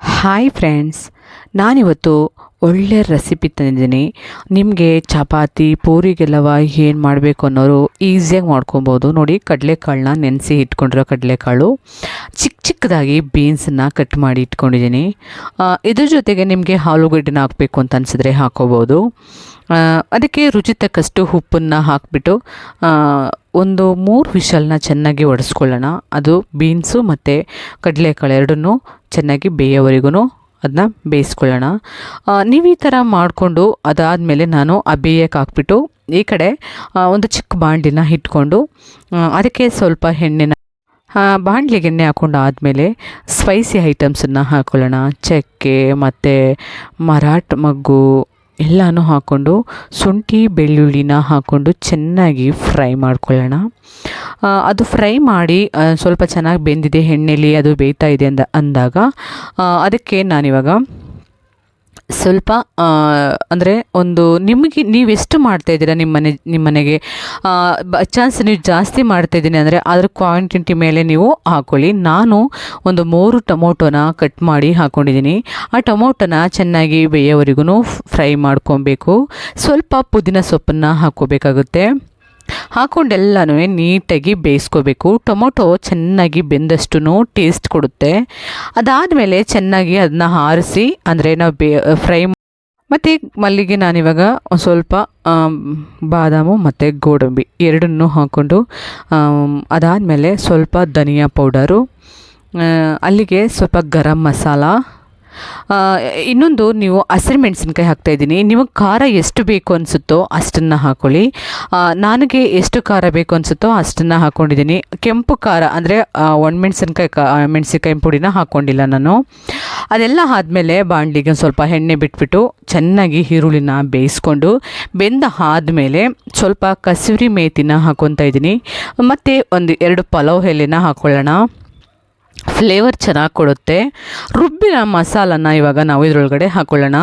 Hi friends, ನಾನಿವತ್ತು ಒಳ್ಳೆ recipe ತಂದಿದ್ದೀನಿ. ನಿಮಗೆ ಚಪಾತಿ ಪೂರಿಗೆಲ್ಲವ ಏನು ಮಾಡಬೇಕು ಅನ್ನೋರು ಈಸಿಯಾಗಿ ಮಾಡ್ಕೊಬೋದು. ನೋಡಿ, ಕಡಲೆಕಾಳನ್ನ ನೆನೆಸಿ ಇಟ್ಕೊಂಡಿರೋ ಕಡಲೆಕಾಳು, ಚಿಕ್ಕದಾಗಿ ಬೀನ್ಸನ್ನು ಕಟ್ ಮಾಡಿ ಇಟ್ಕೊಂಡಿದ್ದೀನಿ. ಇದ್ರ ಜೊತೆಗೆ ನಿಮಗೆ ಆಲೂಗಡ್ಡೆನ ಹಾಕಬೇಕು ಅಂತ ಅನಿಸಿದ್ರೆ ಹಾಕೋಬೋದು. ಅದಕ್ಕೆ ರುಚಿ ತಕ್ಕಷ್ಟು ಉಪ್ಪನ್ನು ಹಾಕಿಬಿಟ್ಟು ಒಂದು 3 ವಿಷಲ್ನ ಚೆನ್ನಾಗಿ ಒಡಿಸ್ಕೊಳ್ಳೋಣ. ಅದು ಬೀನ್ಸು ಮತ್ತು ಕಡಲೆಕಾಳು ಎರಡನ್ನೂ ಚೆನ್ನಾಗಿ ಬೇಯೋವರೆಗೂ ಅದನ್ನ ಬೇಯಿಸ್ಕೊಳ್ಳೋಣ. ನೀವು ಈ ಥರ ಮಾಡಿಕೊಂಡು ಅದಾದಮೇಲೆ ನಾನು ಆ ಬೇಯಕ್ಕೆ ಹಾಕ್ಬಿಟ್ಟು ಈ ಕಡೆ ಒಂದು ಚಿಕ್ಕ ಬಾಣಲಿನ ಇಟ್ಕೊಂಡು ಅದಕ್ಕೆ ಸ್ವಲ್ಪ ಎಣ್ಣೆನ ಬಾಣಲಿಗೆ ಎಣ್ಣೆ ಹಾಕ್ಕೊಂಡು ಆದಮೇಲೆ ಸ್ಪೈಸಿ ಐಟಮ್ಸನ್ನು ಹಾಕ್ಕೊಳ್ಳೋಣ. ಚಕ್ಕೆ ಮತ್ತು ಮರಾಠ ಮಗ್ಗು ಎಲ್ಲನೂ ಹಾಕ್ಕೊಂಡು ಶುಂಠಿ ಬೆಳ್ಳುಳ್ಳಿನ ಹಾಕ್ಕೊಂಡು ಚೆನ್ನಾಗಿ ಫ್ರೈ ಮಾಡ್ಕೊಳ್ಳೋಣ. ಅದು ಫ್ರೈ ಮಾಡಿ ಸ್ವಲ್ಪ ಚೆನ್ನಾಗಿ ಬೆಂದಿದೆ, ಎಣ್ಣೆಲಿ ಅದು ಬೇಯ್ತಾ ಇದೆ ಅಂದಾಗ ಅದಕ್ಕೆ ನಾನಿವಾಗ ಸ್ವಲ್ಪ ಅಂದರೆ ಒಂದು ನಿಮಗೆ ನೀವೆಷ್ಟು ಮಾಡ್ತಾಯಿದ್ದೀರಾ ನಿಮ್ಮ ಮನೆಗೆ ಚಾನ್ಸ್ ನೀವು ಜಾಸ್ತಿ ಮಾಡ್ತಾಯಿದ್ದೀನಿ ಅಂದರೆ ಅದ್ರ ಕ್ವಾಂಟಿಟಿ ಮೇಲೆ ನೀವು ಹಾಕ್ಕೊಳ್ಳಿ. ನಾನು ಒಂದು 3 ಟೊಮೊಟೊನ ಕಟ್ ಮಾಡಿ ಹಾಕ್ಕೊಂಡಿದ್ದೀನಿ. ಆ ಟೊಮೊಟೊನ ಚೆನ್ನಾಗಿ ಬೇಯೋವರೆಗೂ ಫ್ರೈ ಮಾಡ್ಕೊಬೇಕು. ಸ್ವಲ್ಪ ಪುದೀನ ಸೊಪ್ಪನ್ನು ಹಾಕ್ಕೋಬೇಕಾಗುತ್ತೆ. ಹಾಕ್ಕೊಂಡೆಲ್ಲನೂ ನೀಟಾಗಿ ಬೇಯಿಸ್ಕೋಬೇಕು. ಟೊಮೊಟೊ ಚೆನ್ನಾಗಿ ಬೆಂದಷ್ಟು ಟೇಸ್ಟ್ ಕೊಡುತ್ತೆ. ಅದಾದಮೇಲೆ ಚೆನ್ನಾಗಿ ಅದನ್ನ ಆರಿಸಿ, ಅಂದರೆ ನಾವು ಫ್ರೈ ಮತ್ತು ಮಲ್ಲಿಗೆ ನಾನಿವಾಗ ಸ್ವಲ್ಪ ಬಾದಾಮು ಮತ್ತು ಗೋಡಂಬಿ ಎರಡನ್ನೂ ಹಾಕ್ಕೊಂಡು ಅದಾದಮೇಲೆ ಸ್ವಲ್ಪ ಧನಿಯಾ ಪೌಡರು, ಅಲ್ಲಿಗೆ ಸ್ವಲ್ಪ ಗರಂ ಮಸಾಲ, ಇನ್ನೊಂದು ನೀವು ಹಸಿರು ಮೆಣಸಿನ್ಕಾಯಿ ಹಾಕ್ತಾಯಿದ್ದೀನಿ. ನಿಮಗೆ ಖಾರ ಎಷ್ಟು ಬೇಕು ಅನಿಸುತ್ತೋ ಅಷ್ಟನ್ನು ಹಾಕ್ಕೊಳ್ಳಿ. ನನಗೆ ಎಷ್ಟು ಖಾರ ಬೇಕು ಅನಿಸುತ್ತೋ ಅಷ್ಟನ್ನು ಹಾಕ್ಕೊಂಡಿದ್ದೀನಿ. ಕೆಂಪು ಖಾರ ಅಂದರೆ ಮೆಣಸಿನ್ಕಾಯಿ ಪುಡಿನ ಹಾಕ್ಕೊಂಡಿಲ್ಲ ನಾನು. ಅದೆಲ್ಲ ಆದಮೇಲೆ ಬಾಣಲಿಗೆ ಸ್ವಲ್ಪ ಎಣ್ಣೆ ಬಿಟ್ಬಿಟ್ಟು ಚೆನ್ನಾಗಿ ಈರುಳ್ಳಿನ ಬೇಯಿಸ್ಕೊಂಡು ಬೆಂದ ಆದಮೇಲೆ ಸ್ವಲ್ಪ ಕಸೂರಿ ಮೇಥಿನ ಹಾಕ್ಕೊತಾ ಇದ್ದೀನಿ. ಮತ್ತು 2 ಪಲಾವ್ ಎಲೆನ ಹಾಕ್ಕೊಳ್ಳೋಣ. ಫ್ಲೇವರ್ ಚೆನ್ನಾಗಿ ಕೊಡುತ್ತೆ. ರುಬ್ಬಿನ ಮಸಾಲನ ಇವಾಗ ನಾವು ಇದರೊಳಗಡೆ ಹಾಕ್ಕೊಳ್ಳೋಣ.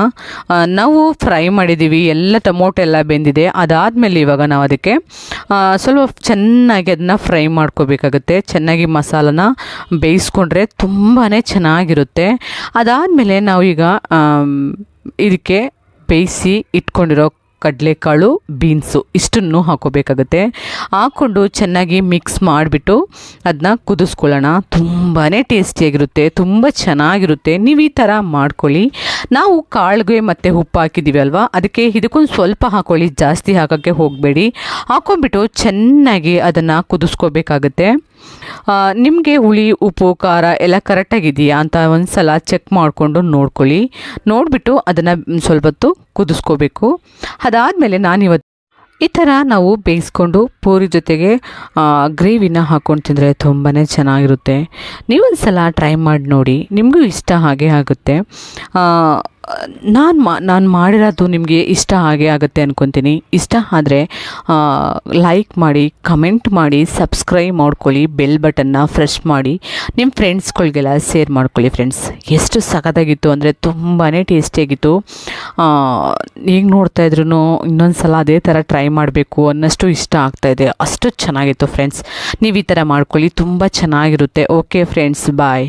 ನಾವು ಫ್ರೈ ಮಾಡಿದ್ದೀವಿ, ಎಲ್ಲ ಟೊಮೊಟೊ ಎಲ್ಲ ಬೆಂದಿದೆ. ಅದಾದಮೇಲೆ ಇವಾಗ ನಾವು ಅದಕ್ಕೆ ಸ್ವಲ್ಪ ಚೆನ್ನಾಗಿ ಅದನ್ನ ಫ್ರೈ ಮಾಡ್ಕೋಬೇಕಾಗುತ್ತೆ. ಚೆನ್ನಾಗಿ ಮಸಾಲನ ಬೇಯಿಸ್ಕೊಂಡ್ರೆ ತುಂಬಾ ಚೆನ್ನಾಗಿರುತ್ತೆ. ಅದಾದಮೇಲೆ ನಾವು ಈಗ ಇದಕ್ಕೆ ಬೇಯಿಸಿ ಇಟ್ಕೊಂಡಿರೋ ಕಡಲೆಕಾಳು, ಬೀನ್ಸು ಇಷ್ಟನ್ನು ಹಾಕೋಬೇಕಾಗುತ್ತೆ. ಹಾಕ್ಕೊಂಡು ಚೆನ್ನಾಗಿ ಮಿಕ್ಸ್ ಮಾಡಿಬಿಟ್ಟು ಅದನ್ನ ಕುದಿಸ್ಕೊಳ್ಳೋಣ. ತುಂಬಾ ಟೇಸ್ಟಿಯಾಗಿರುತ್ತೆ, ತುಂಬ ಚೆನ್ನಾಗಿರುತ್ತೆ. ನೀವು ಈ ಥರ ಮಾಡ್ಕೊಳ್ಳಿ. ನಾವು ಕಾಳಿಗೆ ಮತ್ತು ಉಪ್ಪು ಹಾಕಿದ್ದೀವಿ ಅಲ್ವಾ, ಅದಕ್ಕೆ ಇದಕ್ಕೊಂದು ಸ್ವಲ್ಪ ಹಾಕ್ಕೊಳ್ಳಿ, ಜಾಸ್ತಿ ಹಾಕೋಕ್ಕೆ ಹೋಗಬೇಡಿ. ಹಾಕ್ಕೊಂಬಿಟ್ಟು ಚೆನ್ನಾಗಿ ಅದನ್ನು ಕುದಿಸ್ಕೋಬೇಕಾಗುತ್ತೆ. ನಿಮಗೆ ಹುಳಿ ಉಪ್ಪು ಖಾರ ಎಲ್ಲ ಕರೆಕ್ಟಾಗಿದೆಯಾ ಅಂತ ಒಂದು ಸಲ ಚೆಕ್ ಮಾಡಿಕೊಂಡು ನೋಡಿಬಿಟ್ಟು ಅದನ್ನು ಸ್ವಲ್ಪ ಹೊತ್ತು ಕುದಿಸ್ಕೋಬೇಕು. ಅದಾದಮೇಲೆ ನಾನಿವತ್ತು ಈ ಥರ ನಾವು ಬೇಯಿಸ್ಕೊಂಡು ಪೂರಿ ಜೊತೆಗೆ ಗ್ರೇವಿನ ಹಾಕ್ಕೊಂಡು ತಿಂದರೆ ತುಂಬಾ ಚೆನ್ನಾಗಿರುತ್ತೆ. ನೀವೊಂದು ಸಲ ಟ್ರೈ ಮಾಡಿ ನೋಡಿ, ನಿಮಗೂ ಇಷ್ಟ ಹಾಗೆ ಆಗುತ್ತೆ. ನಾನು ಮಾಡಿರೋದು ನಿಮಗೆ ಇಷ್ಟ ಹಾಗೆ ಆಗುತ್ತೆ ಅಂದ್ಕೊತೀನಿ. ಇಷ್ಟ ಆದರೆ ಲೈಕ್ ಮಾಡಿ, ಕಮೆಂಟ್ ಮಾಡಿ, ಸಬ್ಸ್ಕ್ರೈಬ್ ಮಾಡ್ಕೊಳ್ಳಿ, ಬೆಲ್ ಬಟನ್ನ ಫ್ರೆಶ್ ಮಾಡಿ ನಿಮ್ಮ ಫ್ರೆಂಡ್ಸ್ಗಳಿಗೆಲ್ಲ ಶೇರ್ ಮಾಡ್ಕೊಳ್ಳಿ. ಫ್ರೆಂಡ್ಸ್, ಎಷ್ಟು ಸಖತ್ತಾಗಿತ್ತು ಅಂದರೆ ತುಂಬಾ ಟೇಸ್ಟಿಯಾಗಿತ್ತು. ಈಗ ನೋಡ್ತಾಯಿದ್ರು ಇನ್ನೊಂದು ಸಲ ಅದೇ ಥರ ಟ್ರೈ ಮಾಡಬೇಕು ಅನ್ನೋಷ್ಟು ಇಷ್ಟ ಆಗ್ತಾಯಿದೆ, ಅಷ್ಟು ಚೆನ್ನಾಗಿತ್ತು. ಫ್ರೆಂಡ್ಸ್, ನೀವು ಈ ಥರ ಮಾಡ್ಕೊಳ್ಳಿ, ತುಂಬ ಚೆನ್ನಾಗಿರುತ್ತೆ. ಓಕೆ ಫ್ರೆಂಡ್ಸ್, ಬಾಯ್.